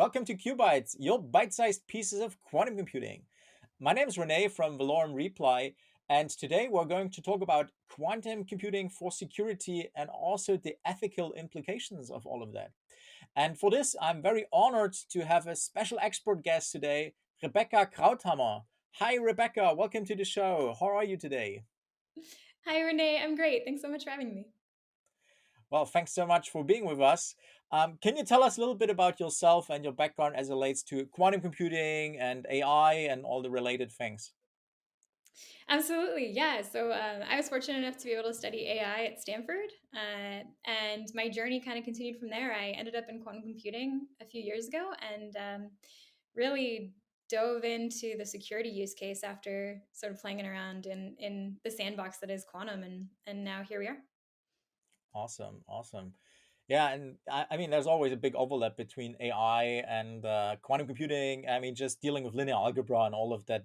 welcome to QuBites, your bite-sized pieces of quantum computing. My name is Renee from Valorem Reply, and today we're going to talk about quantum computing for security and also the ethical implications of all of that. And for this, I'm very honored to have a special expert guest today, Rebecca Krauthammer. Hi, Rebecca. Welcome to the show. How are you today? Hi, Renee. I'm great. Thanks so much for having me. Well, thanks so much for being with us. Can you tell us a little bit about yourself and your background as it relates to quantum computing and AI and all the related things? Absolutely. Yeah. I was fortunate enough to be able to study AI at Stanford. And my journey kind of continued from there. I ended up in quantum computing a few years ago and really dove into the security use case after sort of playing it around in the sandbox that is quantum. And now here we are. Awesome, awesome. Yeah, and I mean, there's always a big overlap between AI and quantum computing. I mean, just dealing with linear algebra and all of that,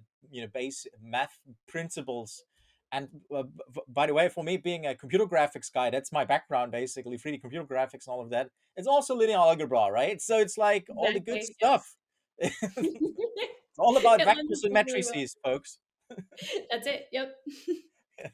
base math principles. And by the way, for me, being a computer graphics guy, that's my background, basically 3D computer graphics and all of that. It's also linear algebra, right? So it's like all the good Exactly. stuff. It's all about It vectors lines and up really well. matrices, folks. That's it. Yep.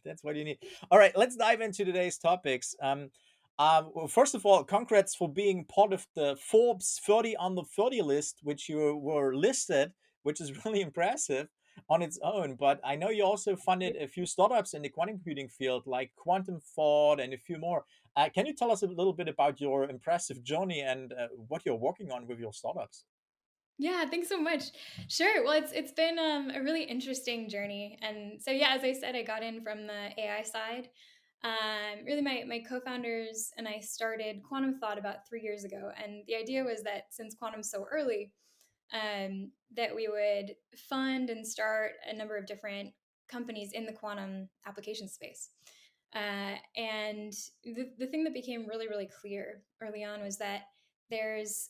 That's what you need. All right, let's dive into today's topics. Well, first of all, congrats for being part of the Forbes 30 under 30 list, which you were listed, which is really impressive on its own. But I know you also funded a few startups in the quantum computing field, like Quantum Thought and a few more. Can you tell us a little bit about your impressive journey and what you're working on with your startups? Yeah, thanks so much. Sure. Well, it's been a really interesting journey, and so yeah, as I said, I got in from the AI side. Really, my co-founders and I started Quantum Thought about 3 years ago, and the idea was that since quantum's so early, that we would fund and start a number of different companies in the quantum application space. And the thing that became really, really clear early on was that there's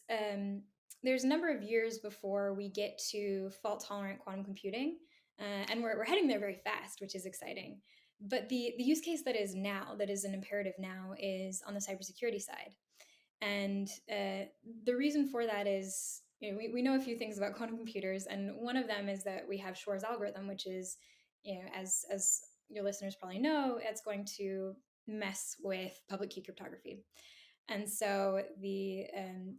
there's a number of years before we get to fault tolerant quantum computing, and we're heading there very fast, which is exciting. But the use case that is now, that is an imperative now, is on the cybersecurity side. And the reason for that is, we know a few things about quantum computers, and one of them is that we have Shor's algorithm, which is, as your listeners probably know, it's going to mess with public key cryptography. And so the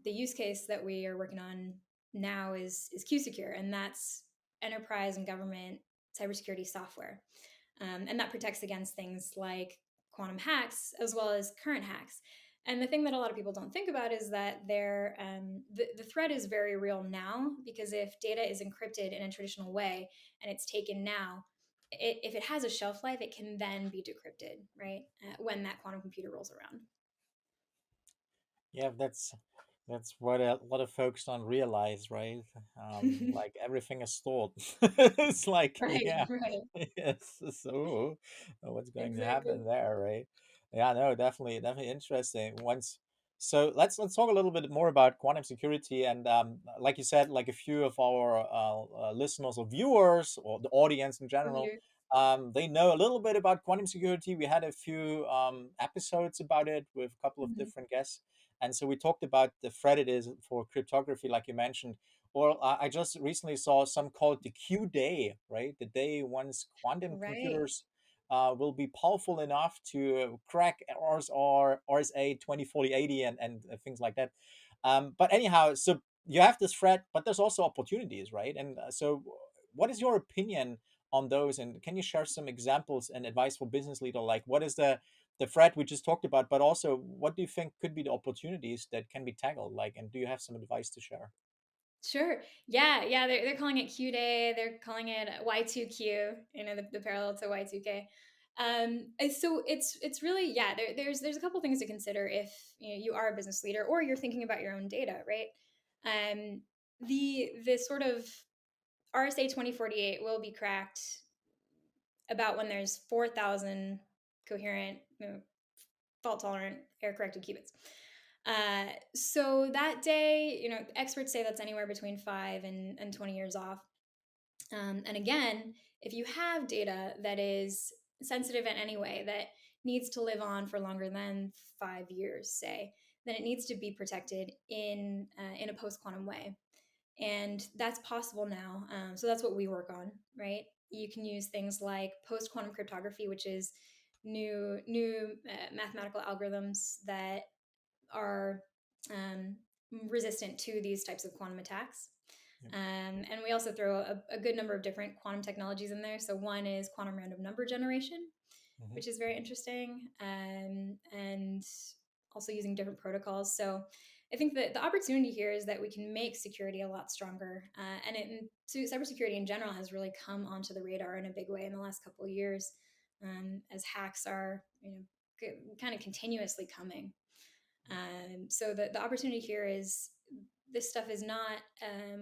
use case that we are working on now is QSecure, and that's enterprise and government cybersecurity software, and that protects against things like quantum hacks as well as current hacks. And the thing that a lot of people don't think about is that the threat is very real now, because if data is encrypted in a traditional way and it's taken now, if it has a shelf life, it can then be decrypted, right? When that quantum computer rolls around. Yeah, that's what a lot of folks don't realize, right? Like everything is stored. It's like, Right, yeah, right. yes. So, what's going to Exactly. happen there, right? Yeah, no, definitely, definitely interesting. So let's talk a little bit more about quantum security, and like you said, like a few of our listeners or viewers or the audience in general, Here. they know a little bit about quantum security. We had a few episodes about it with a couple of Mhm. different guests, and so we talked about the threat it is for cryptography, like you mentioned. Or I just recently saw some call it the Q day, right? The day once quantum Right. computers will be powerful enough to crack RSA 204080 and things like that. But anyhow, so you have this threat, but there's also opportunities, right? And so, what is your opinion on those? And can you share some examples and advice for business leader? Like, what is the threat we just talked about, but also what do you think could be the opportunities that can be tackled? Like, and do you have some advice to share? Sure. Yeah, yeah, they're calling it Q Day, they're calling it Y2Q, the parallel to Y2K. So it's really, yeah, there's a couple things to consider if you are a business leader or you're thinking about your own data, right? Um, the sort of RSA 2048 will be cracked about when there's 4,000 coherent, fault tolerant error corrected qubits. So that day, experts say that's anywhere between 5 and 20 years off. And again, if you have data that is sensitive in any way that needs to live on for longer than 5 years, say, then it needs to be protected in a post quantum way. And that's possible now. So that's what we work on, right? You can use things like post quantum cryptography, which is new mathematical algorithms that are um, resistant to these types of quantum attacks. Yep. And we also throw a good number of different quantum technologies in there. So one is quantum random number generation, Hmm. which is very interesting, and also using different protocols. So I think that the opportunity here is that we can make security a lot stronger, so cybersecurity in general has really come onto the radar in a big way in the last couple of years, as hacks are kind of continuously coming. So the opportunity here is this stuff is not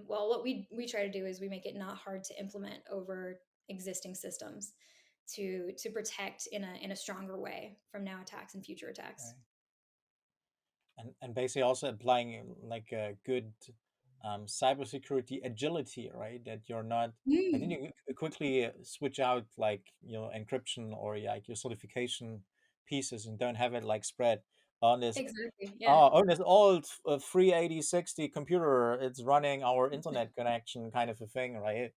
well. What we try to do is we make it not hard to implement over existing systems to protect in a stronger way from now attacks and future attacks. Right. And basically also applying like a good cybersecurity agility, right? That you're not, that then Mm, you quickly switch out like encryption or like your certification pieces and don't have it like spread on this. exactly. Yeah. Oh, this old free 8060 computer, it's running our internet connection kind of a thing, right?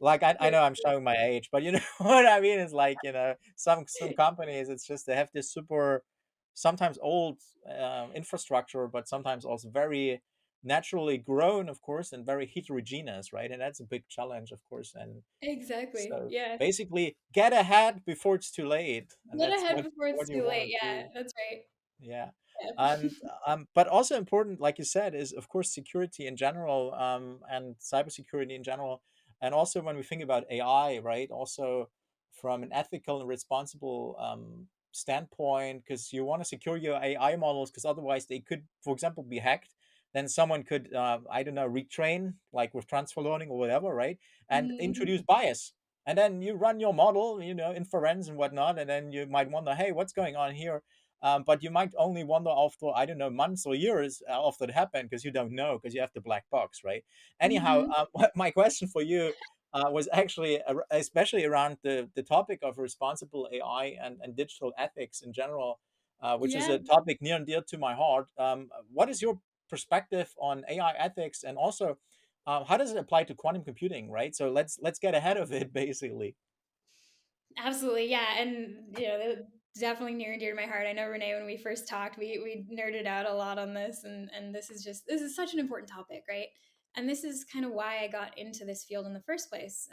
Like I True, know I'm true. showing my age, but you know what I mean? It's like, some companies, it's just they have this super, sometimes old infrastructure, but sometimes also very naturally grown, of course, and very heterogeneous, right? And that's a big challenge, of course. And Exactly. so Yeah. basically get ahead before it's too late. And Get that's ahead before what it's you too late. want to Yeah, do. that's right. Yeah. Yeah. And but also important, like you said, is of course security in general, and cybersecurity in general. And also when we think about AI, right? Also from an ethical and responsible standpoint, because you want to secure your AI models, because otherwise they could, for example, be hacked. Then someone could, I don't know, retrain like with transfer learning or whatever, right? And Mhm. introduce bias. And then you run your model, inference and whatnot, and then you might wonder, hey, what's going on here? But you might only wonder after, I don't know, months or years after it happened, because you don't know, because you have the black box, right? Anyhow, Mhm. my question for you was actually especially around the topic of responsible AI and digital ethics in general, which is Yeah. a topic near and dear to my heart. What is your perspective on AI ethics, and also how does it apply to quantum computing, right? So let's get ahead of it, basically. Absolutely, yeah, and definitely near and dear to my heart. I know Renee, when we first talked, we nerded out a lot on this, and this is such an important topic, right? And this is kind of why I got into this field in the first place.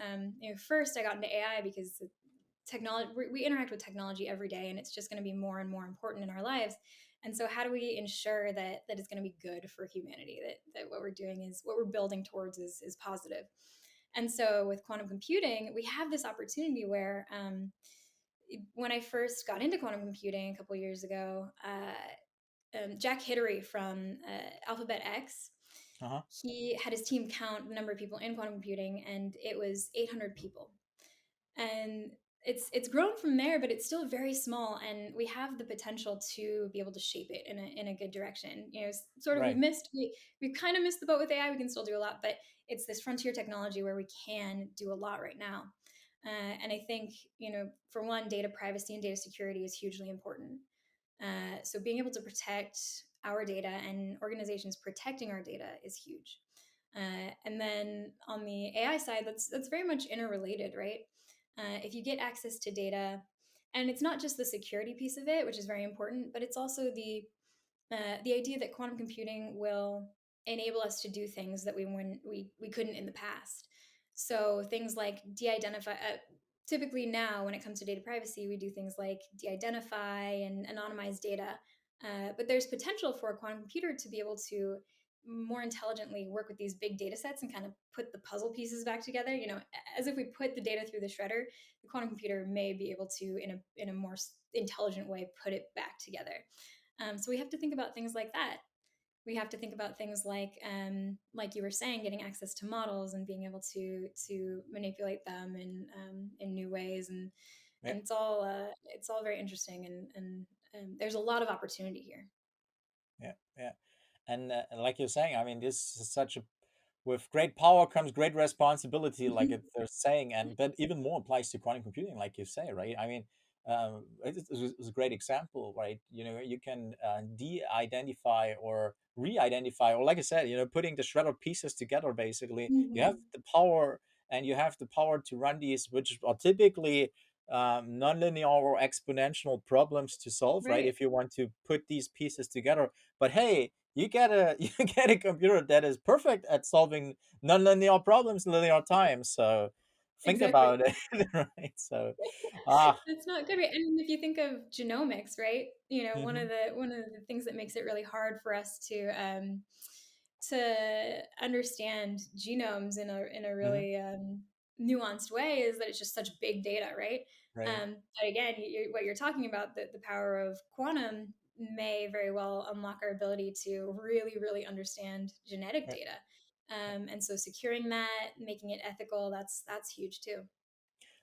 First I got into AI because technology we interact with technology every day, and it's just going to be more and more important in our lives. And so, how do we ensure that it's going to be good for humanity? That what we're doing is what we're building towards is positive. And so with quantum computing, we have this opportunity where when I first got into quantum computing a couple of years ago, Jack Hittery from Alphabet X, Uh-huh. he had his team count the number of people in quantum computing, and it was 800 people. And it's grown from there, but it's still very small, and we have the potential to be able to shape it in a good direction. Sort of Right. we kind of missed the boat with AI. We can still do a lot, but it's this frontier technology where we can do a lot right now. And I think, for one, data privacy and data security is hugely important. So being able to protect our data and organizations protecting our data is huge. And then on the AI side, that's very much interrelated, right? If you get access to data, and it's not just the security piece of it, which is very important, but it's also the idea that quantum computing will enable us to do things that we couldn't in the past. So things like de-identify. Typically now, when it comes to data privacy, we do things like de-identify and anonymize data. But there's potential for a quantum computer to be able to more intelligently work with these big data sets and kind of put the puzzle pieces back together. As if we put the data through the shredder, the quantum computer may be able to, in a more intelligent way, put it back together. So we have to think about things like that. We have to think about things like you were saying, getting access to models and being able to manipulate them in new ways, Yeah. and it's all very interesting, and there's a lot of opportunity here. Yeah. Yeah. And like you're saying, I mean, this is such a, with great power comes great responsibility, like they're saying, and that even more applies to quantum computing, like you say, right? I mean, It's a great example, right? You can de-identify or re-identify, or like I said, putting the shredded pieces together. Basically, you have Mhm. the power, and you have the power to run these, which are typically nonlinear or exponential problems to solve, right? Right. If you want to put these pieces together, but hey, you get a you get a computer that is perfect at solving nonlinear problems in linear time. So think Exactly. about it, right? So, ah, That's not good, right? And if you think of genomics, right? mhm, One of the things that makes it really hard for us to understand genomes in a mhm, really nuanced way is that it's just such big data, right? right, But again, what you're talking about, the power of quantum may very well unlock our ability to really, really understand genetic right. data. And so securing that, making it ethical, that's huge too.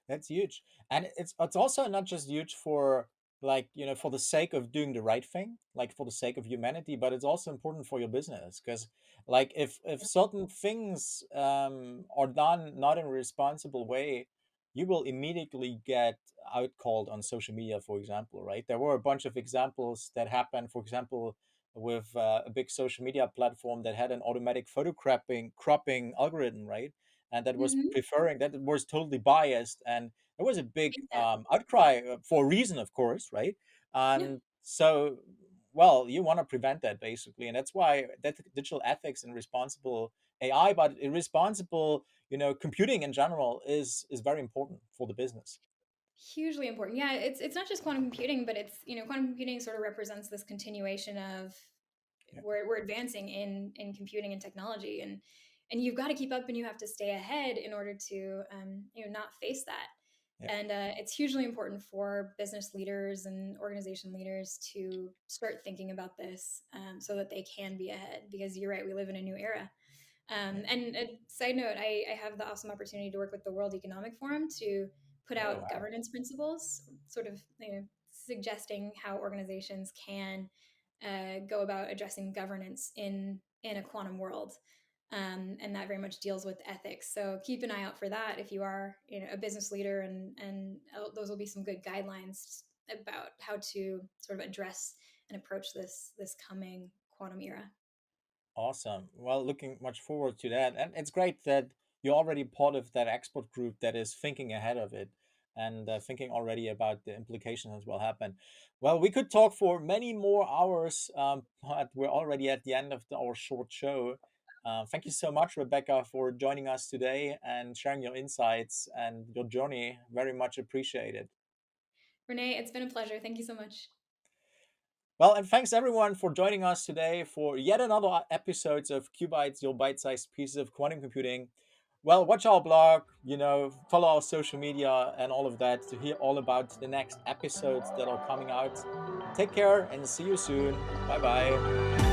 That's huge. And it's also not just huge for, like, for the sake of doing the right thing, like for the sake of humanity, but it's also important for your business. Because, like, if certain things are done not in a responsible way, you will immediately get outcalled on social media, for example, right? There were a bunch of examples that happened, for example, with a big social media platform that had an automatic photo cropping algorithm, right? And that was Hmm. preferring, that was totally biased, and there was a big Exactly. outcry, for a reason, of course, right? Yeah. And so, well, you want to prevent that, basically, and that's why that digital ethics and responsible AI, but irresponsible, computing in general, is very important for the business. Hugely important. Yeah, it's not just quantum computing, but it's quantum computing sort of represents this continuation of Yeah, we're advancing in computing and technology, and you've got to keep up and you have to stay ahead in order to not face that. yeah, And it's hugely important for business leaders and organization leaders to start thinking about this so that they can be ahead. Because you're right, we live in a new era. yeah. And a side note, I have the awesome opportunity to work with the World Economic Forum to put Oh, out wow. governance principles, sort of suggesting how organizations can go about addressing governance in a quantum world. And that very much deals with ethics. So keep an eye out for that if you are a business leader, and those will be some good guidelines about how to sort of address and approach this coming quantum era. Awesome. Well, looking much forward to that. And it's great that you're already part of that expert group that is thinking ahead of it, and thinking already about the implications that will happen. Well, we could talk for many more hours, but we're already at the end of our short show. Thank you so much, Rebecca, for joining us today and sharing your insights and your journey. Very much appreciated. Renee, it's been a pleasure. Thank you so much. Well, and thanks everyone for joining us today for yet another episodes of QBites, your bite-sized pieces of quantum computing. Well, watch our blog, follow our social media and all of that to hear all about the next episodes that are coming out. Take care and see you soon. Bye bye.